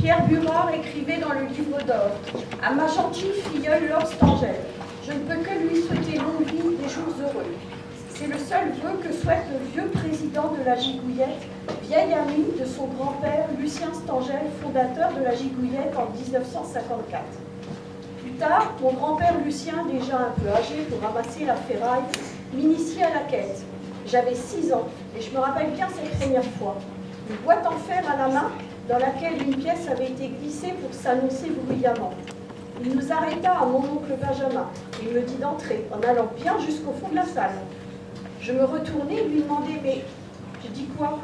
Pierre Burard écrivait dans le livre d'or « À ma gentille filleule Laure Stangel, je ne peux que lui souhaiter longue vie, des jours heureux. C'est le seul vœu que souhaite le vieux président de la Gigouillette, vieil ami de son grand-père Lucien Stangel, fondateur de la Gigouillette en 1954. Plus tard, mon grand-père Lucien, déjà un peu âgé pour ramasser la ferraille, m'initie à la quête. J'avais 6 ans et je me rappelle bien cette première fois. Une boîte en fer à la main dans laquelle une pièce avait été glissée pour s'annoncer bruyamment. Il nous arrêta à mon oncle Benjamin et me dit d'entrer en allant bien jusqu'au fond de la salle. Je me retournai et lui demandai « Mais je dis quoi ?»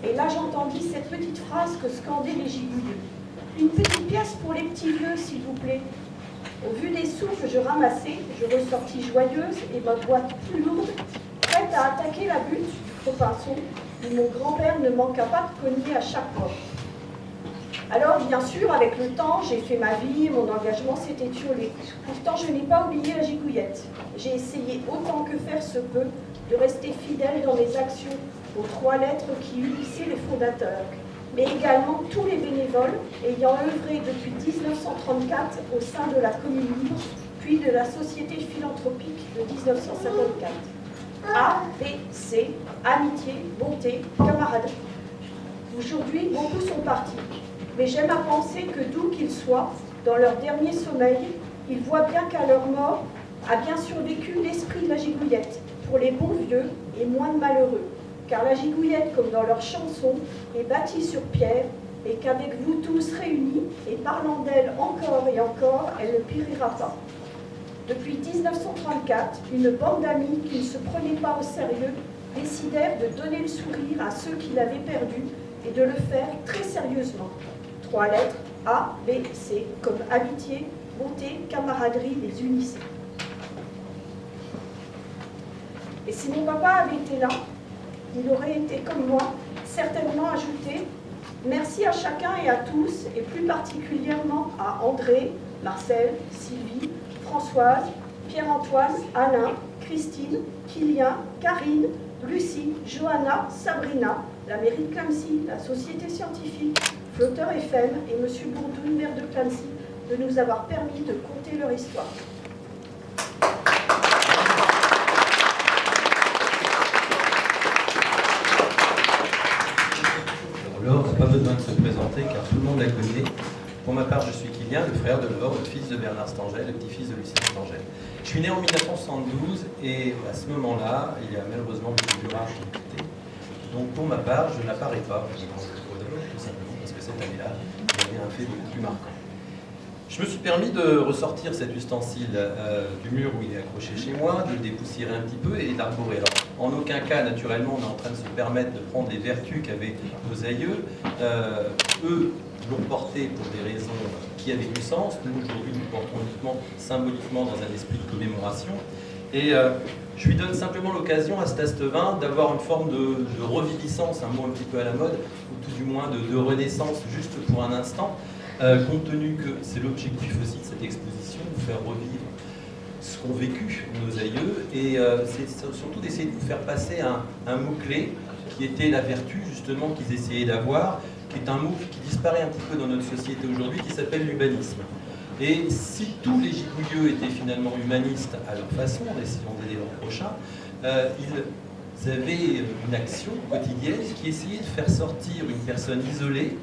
Et là j'entendis cette petite phrase que scandaient les gigouilleux. « Une petite pièce pour les petits vieux, s'il vous plaît. » Au vu des sous que je ramassais, je ressortis joyeuse et ma boîte plus lourde, prête à attaquer la butte du pinceau, où mon grand-père ne manqua pas de cogner à chaque porte. Alors, bien sûr, avec le temps, j'ai fait ma vie et mon engagement s'est étiolé. Pourtant, je n'ai pas oublié la Gigouillette. J'ai essayé autant que faire se peut de rester fidèle dans mes actions aux 3 lettres qui unissaient les fondateurs, mais également tous les bénévoles ayant œuvré depuis 1934 au sein de la Commune Libre, puis de la Société philanthropique de 1954. A, B, C, amitié, bonté, camaraderie. Aujourd'hui, beaucoup sont partis. Mais j'aime à penser que d'où qu'ils soient, dans leur dernier sommeil, ils voient bien qu'à leur mort a bien survécu l'esprit de la Gigouillette, pour les bons vieux et moins de malheureux. Car la Gigouillette, comme dans leur chanson, est bâtie sur pierre, et qu'avec vous tous réunis, et parlant d'elle encore et encore, elle ne périra pas. Depuis 1934, une bande d'amis qui ne se prenaient pas au sérieux décidèrent de donner le sourire à ceux qui l'avaient perdu et de le faire très sérieusement. 3 lettres, A, B, C, comme amitié, bonté, camaraderie, les unissaient. Et si mon papa avait été là, il aurait été comme moi, certainement ajouté « Merci à chacun et à tous, et plus particulièrement à André, Marcel, Sylvie, Françoise, Pierre-Antoine, Alain, Christine, Kylian, Karine, Lucie, Johanna, Sabrina, la mairie de Clancy, la société scientifique, Flotteur FM et M. Bourdoun, maire de Clancy, de nous avoir permis de conter leur histoire. Laure n'a pas besoin de se présenter car tout le monde la connaît. Pour ma part, je suis Kylian, le frère de Laure, le fils de Bernard Stangel, le petit-fils de Lucien Stangel. Je suis né en 1972 et à ce moment-là, il y a malheureusement M. Burard qui est quitté. Donc pour ma part, je n'apparais pas, tout simplement parce que cette année-là, il y avait un fait beaucoup plus marquant. Je me suis permis de ressortir cet ustensile du mur où il est accroché chez moi, de le dépoussiérer un petit peu et d'arborer. Alors, en aucun cas, naturellement, on est en train de se permettre de prendre les vertus qu'avaient nos aïeux. Eux l'ont porté pour des raisons qui avaient du sens. Nous, aujourd'hui, nous le portons uniquement symboliquement dans un esprit de commémoration. Et je lui donne simplement l'occasion à cet Astevin d'avoir une forme de reviviscence, un mot un petit peu à la mode, ou tout du moins de renaissance, juste pour un instant. Compte tenu que c'est l'objectif aussi de cette exposition, de vous faire revivre ce qu'ont vécu nos aïeux, et c'est surtout d'essayer de vous faire passer un mot-clé qui était la vertu justement qu'ils essayaient d'avoir, qui est un mot qui disparaît un petit peu dans notre société aujourd'hui, qui s'appelle l'humanisme. Et si tous les gigouilleux étaient finalement humanistes à leur façon, en essayant d'aider leur prochain, ils avaient une action quotidienne qui essayait de faire sortir une personne isolée,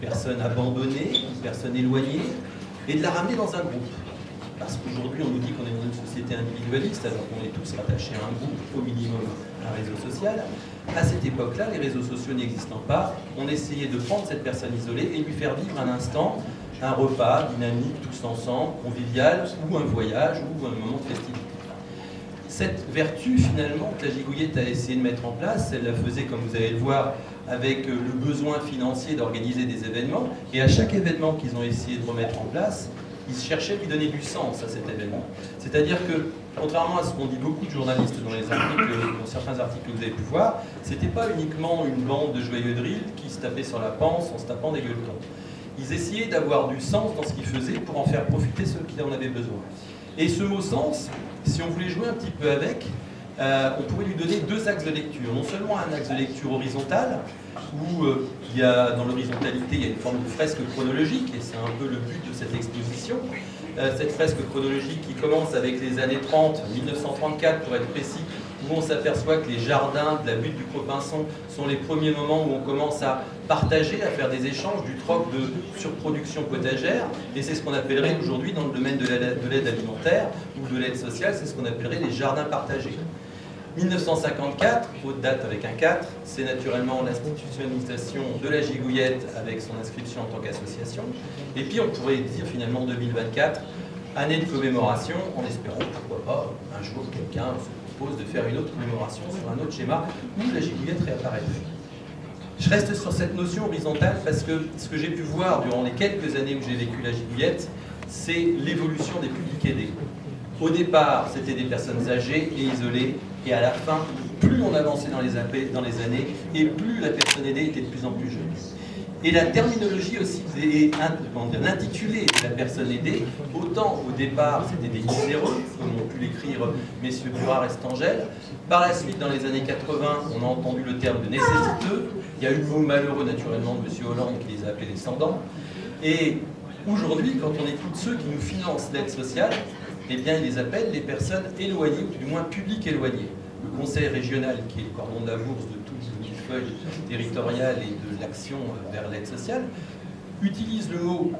une personne abandonnée, une personne éloignée, et de la ramener dans un groupe. Parce qu'aujourd'hui, on nous dit qu'on est dans une société individualiste, alors qu'on est tous rattachés à un groupe, au minimum à un réseau social. À cette époque-là, les réseaux sociaux n'existant pas, on essayait de prendre cette personne isolée et lui faire vivre un instant, un repas dynamique, tous ensemble, convivial, ou un voyage, ou un moment de festivité. Cette vertu, finalement, que la Gigouillette a essayé de mettre en place, elle la faisait, comme vous allez le voir, avec le besoin financier d'organiser des événements. Et à chaque événement qu'ils ont essayé de remettre en place, ils cherchaient à lui donner du sens à cet événement. C'est-à-dire que, contrairement à ce qu'ont dit beaucoup de journalistes dans certains articles que vous avez pu voir, c'était pas uniquement une bande de joyeux drills qui se tapaient sur la panse en se tapant des gueuletons. Ils essayaient d'avoir du sens dans ce qu'ils faisaient pour en faire profiter ceux qui en avaient besoin. Et ce mot sens, si on voulait jouer un petit peu avec, on pourrait lui donner deux axes de lecture. Non seulement un axe de lecture horizontal, où il y a, dans l'horizontalité, il y a une forme de fresque chronologique, et c'est un peu le but de cette exposition. Cette fresque chronologique qui commence avec les années 30, 1934 pour être précis, où on s'aperçoit que les jardins de la butte du Cropinçon sont les premiers moments où on commence à partager, à faire des échanges, du troc de surproduction potagère, et c'est ce qu'on appellerait aujourd'hui dans le domaine de l'aide alimentaire ou de l'aide sociale, c'est ce qu'on appellerait les jardins partagés. 1954, haute date avec un 4, c'est naturellement l'institutionnalisation de la Gigouillette avec son inscription en tant qu'association. Et puis on pourrait dire finalement 2024, année de commémoration, en espérant pourquoi pas un jour quelqu'un se propose de faire une autre commémoration sur un autre schéma où la Gigouillette réapparaîtrait. Je reste sur cette notion horizontale parce que ce que j'ai pu voir durant les quelques années où j'ai vécu la Gigouillette, c'est l'évolution des publics aidés. Au départ, c'était des personnes âgées et isolées, et à la fin, plus on avançait dans les années, et plus la personne aidée était de plus en plus jeune. Et la terminologie aussi, l'intitulé de la personne aidée, autant au départ c'était des miséreux, comme ont pu l'écrire messieurs Burard et Stangel. Par la suite, dans les années 80, on a entendu le terme de nécessiteux. Il y a eu le mot malheureux naturellement de monsieur Hollande qui les a appelés les sans-dents. Et aujourd'hui, quand on écoute ceux qui nous financent l'aide sociale, eh bien, ils les appellent les personnes éloignées, ou du moins publiques éloignées. Le conseil régional, qui est le cordon de la bourse de toutes les feuilles territoriales et de l'action vers l'aide sociale, utilise le mot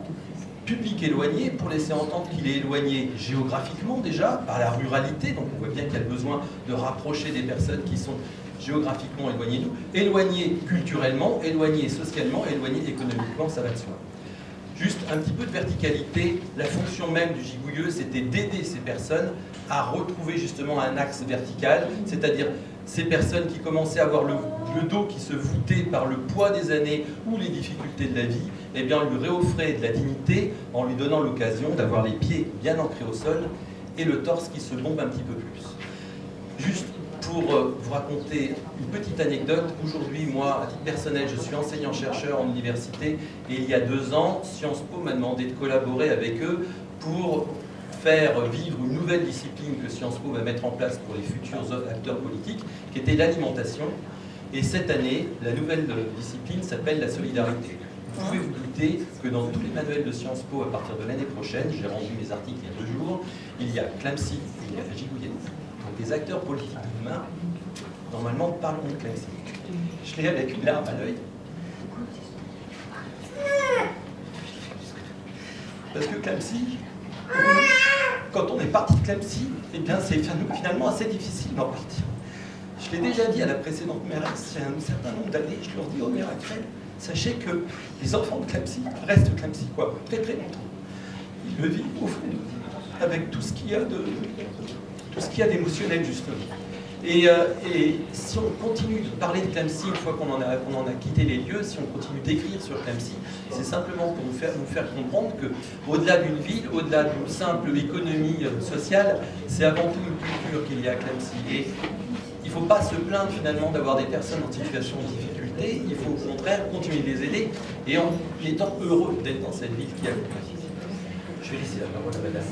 public éloigné pour laisser entendre qu'il est éloigné géographiquement déjà, par la ruralité, donc on voit bien qu'il y a besoin de rapprocher des personnes qui sont géographiquement éloignées de nous, éloignées culturellement, éloignées socialement, éloignées économiquement, ça va de soi. Juste un petit peu de verticalité, la fonction même du gigouilleux, c'était d'aider ces personnes à retrouver justement un axe vertical, c'est-à-dire ces personnes qui commençaient à avoir le dos qui se voûtait par le poids des années ou les difficultés de la vie, eh bien on lui réoffrait de la dignité en lui donnant l'occasion d'avoir les pieds bien ancrés au sol et le torse qui se bombe un petit peu plus. Juste pour vous raconter une petite anecdote, aujourd'hui, moi, à titre personnel, je suis enseignant-chercheur en université et il y a 2 ans, Sciences Po m'a demandé de collaborer avec eux pour faire vivre une nouvelle discipline que Sciences Po va mettre en place pour les futurs acteurs politiques, qui était l'alimentation. Et cette année, la nouvelle discipline s'appelle la solidarité. Vous pouvez vous douter que dans tous les manuels de Sciences Po, à partir de l'année prochaine, j'ai rendu mes articles il y a 2 jours, il y a Clamcy et il y a la Gigouillette. Donc les acteurs politiques de demain, normalement, parleront de Clamcy. Je l'ai avec une larme à l'œil. Parce que Clamcy, quand on est parti de Clamcy, eh bien c'est finalement assez difficile d'en partir. Je l'ai déjà dit à la précédente mairesse, il y a un certain nombre d'années, je leur dis au maire actuel, sachez que les enfants de Clamcy restent Clamcy, quoi, très très longtemps. Ils le vivent au fond de nous, avec tout ce qu'il y a d'émotionnel justement. Et si on continue de parler de Clamcy une fois qu'on en a quitté les lieux, si on continue d'écrire sur Clamcy, c'est simplement pour nous faire comprendre qu'au-delà d'une ville, au-delà d'une simple économie sociale, c'est avant tout une culture qu'il y a à Clamcy. Et il ne faut pas se plaindre finalement d'avoir des personnes en situation de difficulté, il faut au contraire continuer de les aider et en étant heureux d'être dans cette ville qui a Clamcy. Je vais laisser la parole à madame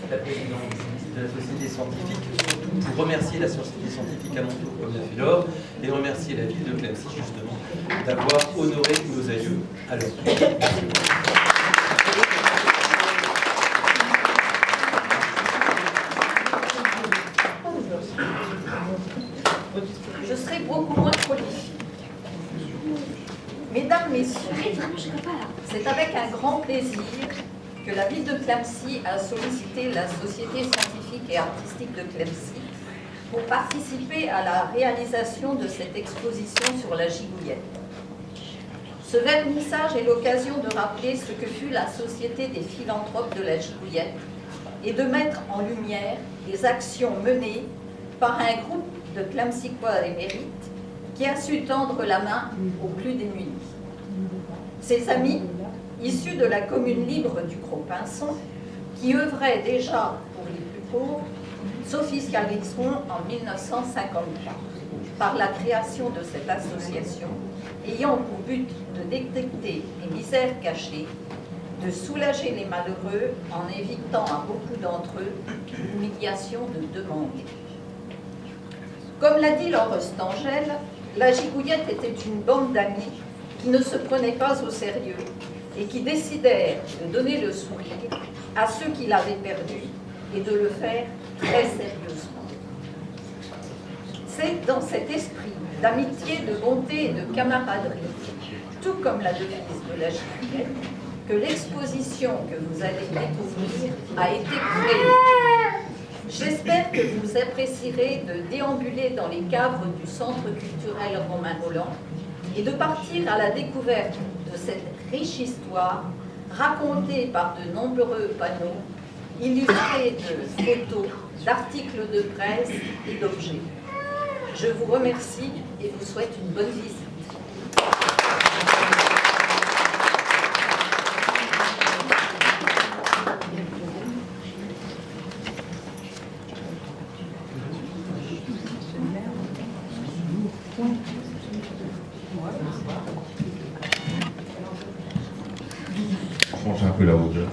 la présidente de la Société scientifique, surtout pour remercier la Société scientifique à mon tour, comme l'a fait Laure, et remercier la ville de Clamcy, justement, d'avoir honoré nos aïeux à leur tour. Je serai beaucoup moins prolifique. Mesdames, Messieurs, c'est avec un grand plaisir que la ville de Clamcy a sollicité la Société scientifique et artistique de Clamcy pour participer à la réalisation de cette exposition sur la Gigouillette. Ce vernissage est l'occasion de rappeler ce que fut la Société des philanthropes de la Gigouillette et de mettre en lumière les actions menées par un groupe de Clamcycois émérites qui a su tendre la main aux plus démunis. Ses amis, issus de la commune libre du Cropinçon, qui œuvraient déjà pour les plus pauvres, s'officialiseront en 1954 par la création de cette association ayant pour but de détecter les misères cachées, de soulager les malheureux en évitant à beaucoup d'entre eux l'humiliation de demander. Comme l'a dit Laure Stangel, la Gigouillette était une bande d'amis qui ne se prenaient pas au sérieux et qui décidèrent de donner le sourire à ceux qui l'avaient perdu et de le faire très sérieusement. C'est dans cet esprit d'amitié, de bonté et de camaraderie, tout comme la devise de la Gigouillette, que l'exposition que vous allez découvrir a été créée. J'espère que vous apprécierez de déambuler dans les caves du Centre culturel Romain Rolland et de partir à la découverte de cette riche histoire racontée par de nombreux panneaux, illustrés de photos, d'articles de presse et d'objets. Je vous remercie et vous souhaite une bonne visite. Change un peu la hauteur.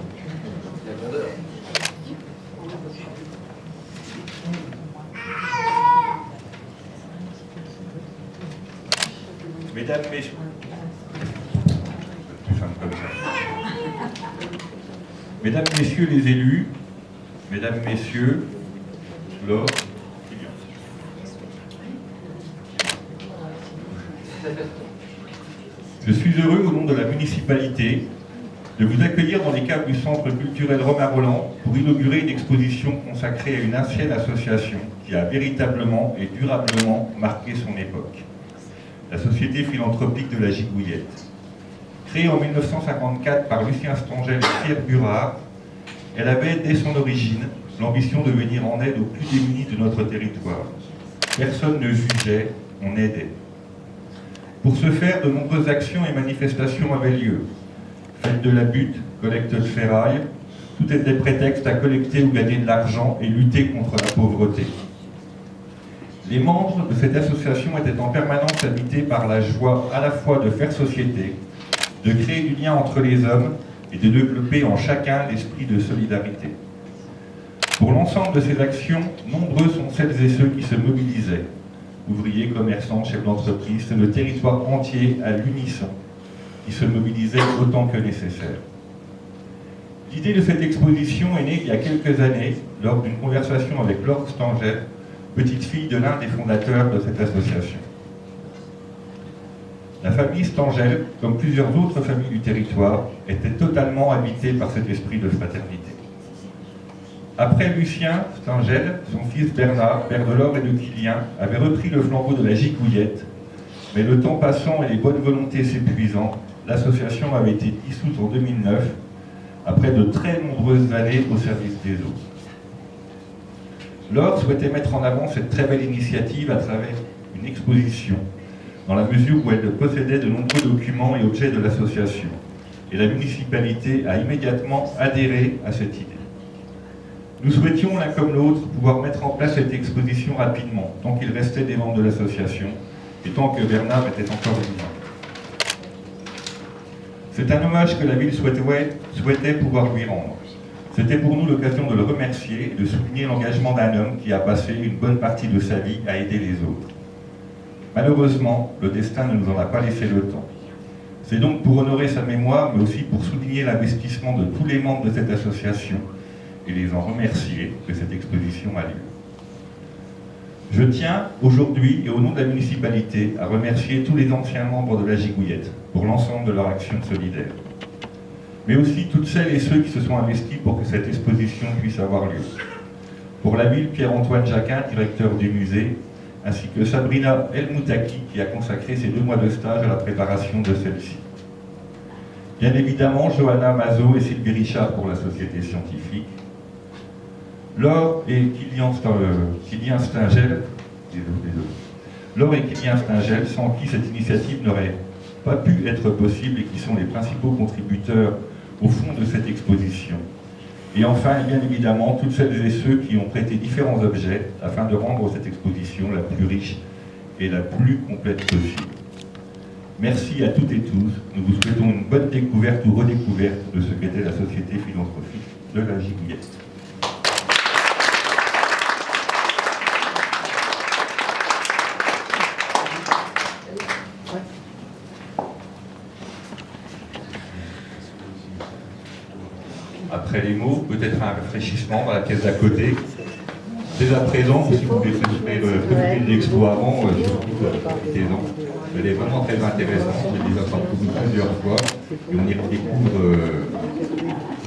Mesdames, Messieurs, plus simple comme ça. Mesdames, Messieurs les élus, Mesdames, Messieurs, Laure, je suis heureux au nom de la municipalité de vous accueillir dans les caves du Centre culturel Romain Rolland pour inaugurer une exposition consacrée à une ancienne association qui a véritablement et durablement marqué son époque. La Société philanthropique de la Gigouillette. Créée en 1954 par Lucien Stangel et Pierre Burard, elle avait dès son origine l'ambition de venir en aide aux plus démunis de notre territoire. Personne ne jugeait, on aidait. Pour ce faire, de nombreuses actions et manifestations avaient lieu. Fête de la butte, collecte de ferraille, tout était prétexte à collecter ou gagner de l'argent et lutter contre la pauvreté. Les membres de cette association étaient en permanence habités par la joie à la fois de faire société, de créer du lien entre les hommes et de développer en chacun l'esprit de solidarité. Pour l'ensemble de ces actions, nombreux sont celles et ceux qui se mobilisaient. Ouvriers, commerçants, chefs d'entreprise, c'est le territoire entier à l'unisson qui se mobilisait autant que nécessaire. L'idée de cette exposition est née il y a quelques années lors d'une conversation avec Laure Stangel, petite fille de l'un des fondateurs de cette association. La famille Stangel, comme plusieurs autres familles du territoire, était totalement habitée par cet esprit de fraternité. Après Lucien Stangel, son fils Bernard, père de Laure et de Kilian, avait repris le flambeau de la Gigouillette, mais le temps passant et les bonnes volontés s'épuisant, l'association avait été dissoute en 2009, après de très nombreuses années au service des autres. Laure souhaitait mettre en avant cette très belle initiative à travers une exposition, dans la mesure où elle possédait de nombreux documents et objets de l'association. Et la municipalité a immédiatement adhéré à cette idée. Nous souhaitions, l'un comme l'autre, pouvoir mettre en place cette exposition rapidement, tant qu'il restait des membres de l'association, et tant que Bernard était encore vivant. C'est un hommage que la ville souhaitait pouvoir lui rendre. C'était pour nous l'occasion de le remercier et de souligner l'engagement d'un homme qui a passé une bonne partie de sa vie à aider les autres. Malheureusement, le destin ne nous en a pas laissé le temps. C'est donc pour honorer sa mémoire, mais aussi pour souligner l'investissement de tous les membres de cette association et les en remercier que cette exposition a lieu. Je tiens aujourd'hui, et au nom de la municipalité, à remercier tous les anciens membres de la Gigouillette pour l'ensemble de leur action solidaire, mais aussi toutes celles et ceux qui se sont investis pour que cette exposition puisse avoir lieu. Pour la ville, Pierre-Antoine Jacquin, directeur du musée, ainsi que Sabrina El-Moutaki, qui a consacré ses 2 mois de stage à la préparation de celle-ci. Bien évidemment, Johanna Mazot et Sylvie Richard pour la Société scientifique, Laure et Kilian Stangel, Laure et Kilian Stangel, sans qui cette initiative n'aurait pas pu être possible et qui sont les principaux contributeurs au fond de cette exposition. Et enfin, bien évidemment, toutes celles et ceux qui ont prêté différents objets afin de rendre cette exposition la plus riche et la plus complète possible. Merci à toutes et tous. Nous vous souhaitons une bonne découverte ou redécouverte de ce qu'était la Société philanthropique de la Gigouillette. Après les mots, peut-être un rafraîchissement dans la pièce d'à côté. Dès à présent, si vous voulez profiter de l'expo avant, profitez-en. Elle est vraiment très intéressante, je l'ai déjà parcourue plusieurs fois, et on y redécouvre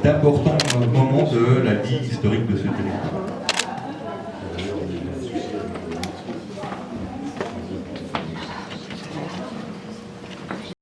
d'importants moments de la vie historique de ce territoire.